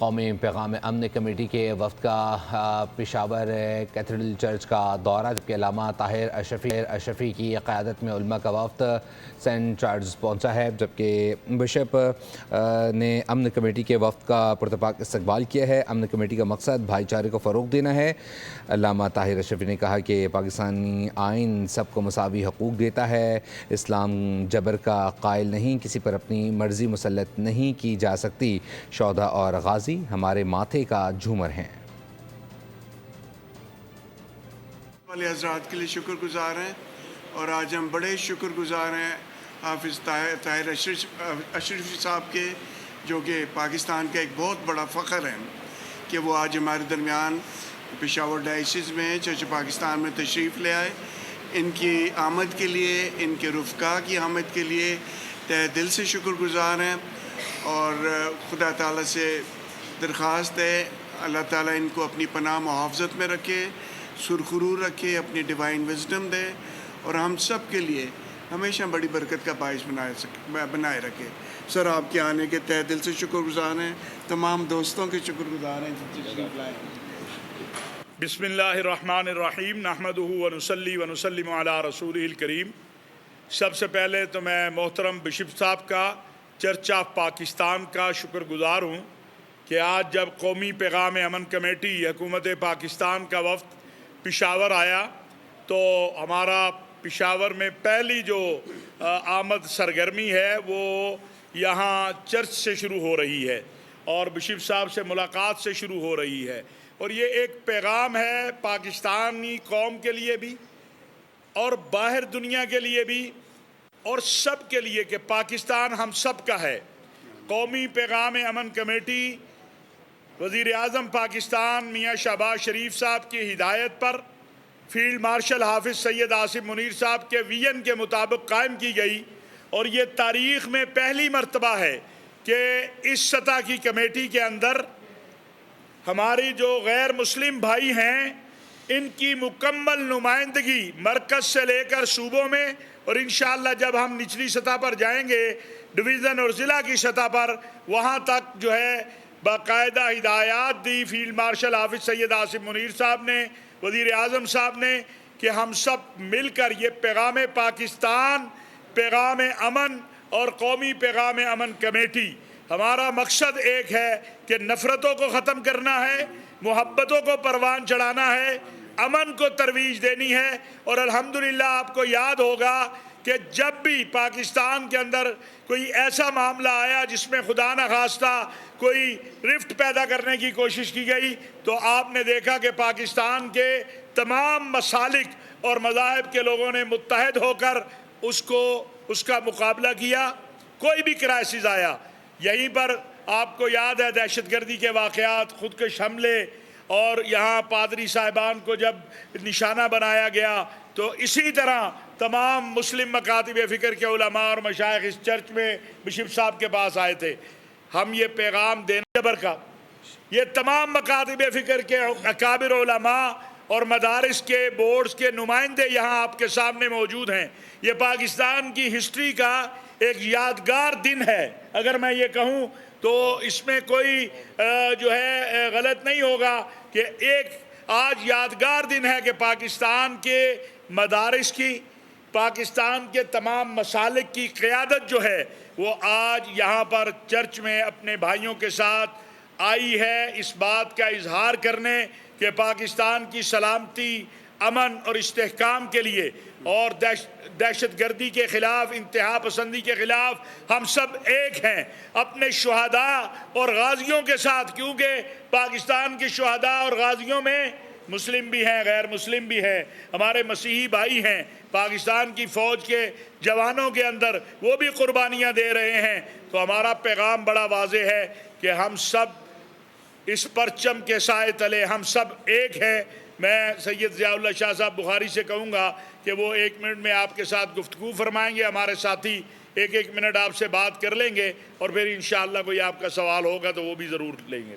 قومی پیغام امن کمیٹی کے وفد کا پشاور کیتھیڈرل چرچ کا دورہ، جبکہ علامہ طاہر اشرفی کی قیادت میں علماء کا وفد سینٹ چارلز پہنچا ہے، جبکہ بشپ نے امن کمیٹی کے وفد کا پرتپاک استقبال کیا ہے۔ امن کمیٹی کا مقصد بھائی چارے کو فروغ دینا ہے۔ علامہ طاہر اشرفی نے کہا کہ پاکستانی آئین سب کو مساوی حقوق دیتا ہے، اسلام جبر کا قائل نہیں، کسی پر اپنی مرضی مسلط نہیں کی جا سکتی۔ شہداء اور غازی ہمارے ماتھے کا جھومر ہیں۔ والے حضرات کے لیے شکر گزار ہیں، اور آج ہم بڑے شکر گزار ہیں حافظ طاہر اشرفی صاحب کے، جو کہ پاکستان کا ایک بہت بڑا فخر ہے کہ وہ آج ہمارے درمیان پشاور ڈائسس میں چرچ پاکستان میں تشریف لے آئے۔ ان کی آمد کے لیے، ان کے رفقا کی آمد کے لیے تہ دل سے شکر گزار ہیں، اور خدا تعالیٰ سے درخواست ہے اللہ تعالیٰ ان کو اپنی پناہ محافظت میں رکھے، سرخرو رکھے، اپنی ڈیوائن وزڈم دے، اور ہم سب کے لیے ہمیشہ بڑی برکت کا باعث بنائے رکھے۔ سر، آپ کے آنے کے تہ دل سے شکر گزار ہیں، تمام دوستوں کے شکر گزار ہیں جو تشریف لائے۔ بسم اللہ الرحمن الرحیم، نحمدہ ونصلی ونسلم علی رسولہ الکریم۔ سب سے پہلے تو میں محترم بشپ صاحب کا، چرچ آف پاکستان کا شکر گزار ہوں کہ آج جب قومی پیغام امن کمیٹی حکومت پاکستان کا وفد پشاور آیا تو ہمارا پشاور میں پہلی جو آمد سرگرمی ہے وہ یہاں چرچ سے شروع ہو رہی ہے، اور بشپ صاحب سے ملاقات سے شروع ہو رہی ہے، اور یہ ایک پیغام ہے پاکستانی قوم کے لیے بھی اور باہر دنیا کے لیے بھی اور سب کے لیے کہ پاکستان ہم سب کا ہے۔ قومی پیغام امن کمیٹی وزیر اعظم پاکستان میاں شہباز شریف صاحب کی ہدایت پر فیلڈ مارشل حافظ سید آصف منیر صاحب کے ویژن کے مطابق قائم کی گئی، اور یہ تاریخ میں پہلی مرتبہ ہے کہ اس سطح کی کمیٹی کے اندر ہماری جو غیر مسلم بھائی ہیں ان کی مکمل نمائندگی مرکز سے لے کر صوبوں میں، اور انشاءاللہ جب ہم نچلی سطح پر جائیں گے ڈویژن اور ضلع کی سطح پر، وہاں تک جو ہے باقاعدہ ہدایات دی فیلڈ مارشل حافظ سید آصف منیر صاحب نے، وزیر اعظم صاحب نے، کہ ہم سب مل کر یہ پیغام پاکستان، پیغام امن اور قومی پیغام امن کمیٹی، ہمارا مقصد ایک ہے کہ نفرتوں کو ختم کرنا ہے، محبتوں کو پروان چڑھانا ہے، امن کو ترویج دینی ہے۔ اور الحمدللہ آپ کو یاد ہوگا کہ جب بھی پاکستان کے اندر کوئی ایسا معاملہ آیا جس میں خدا نخواستہ کوئی رفٹ پیدا کرنے کی کوشش کی گئی، تو آپ نے دیکھا کہ پاکستان کے تمام مسالک اور مذاہب کے لوگوں نے متحد ہو کر اس کا مقابلہ کیا۔ کوئی بھی کرائسس آیا، یہیں پر آپ کو یاد ہے دہشت گردی کے واقعات، خودکش حملے، اور یہاں پادری صاحبان کو جب نشانہ بنایا گیا، تو اسی طرح تمام مسلم مکاتب فکر کے علماء اور مشائخ اس چرچ میں بشپ صاحب کے پاس آئے تھے۔ ہم یہ پیغام دینا جبر کا، یہ تمام مکاتب فکر کے اکابر علماء اور مدارس کے بورڈز کے نمائندے یہاں آپ کے سامنے موجود ہیں۔ یہ پاکستان کی ہسٹری کا ایک یادگار دن ہے، اگر میں یہ کہوں تو اس میں کوئی جو ہے غلط نہیں ہوگا کہ ایک آج یادگار دن ہے کہ پاکستان کے مدارس کی، پاکستان کے تمام مسالک کی قیادت جو ہے وہ آج یہاں پر چرچ میں اپنے بھائیوں کے ساتھ آئی ہے، اس بات کا اظہار کرنے کہ پاکستان کی سلامتی، امن اور استحکام کے لیے اور دہشت گردی کے خلاف، انتہا پسندی کے خلاف ہم سب ایک ہیں اپنے شہداء اور غازیوں کے ساتھ، کیونکہ پاکستان کے شہداء اور غازیوں میں مسلم بھی ہیں، غیر مسلم بھی ہیں، ہمارے مسیحی بھائی ہیں، پاکستان کی فوج کے جوانوں کے اندر وہ بھی قربانیاں دے رہے ہیں۔ تو ہمارا پیغام بڑا واضح ہے کہ ہم سب اس پرچم کے سائے تلے ہم سب ایک ہیں۔ میں سید ضیاء اللہ شاہ صاحب بخاری سے کہوں گا کہ وہ 1 منٹ میں آپ کے ساتھ گفتگو فرمائیں گے، ہمارے ساتھی 1 منٹ آپ سے بات کر لیں گے، اور پھر انشاءاللہ کوئی آپ کا سوال ہوگا تو وہ بھی ضرور لیں گے۔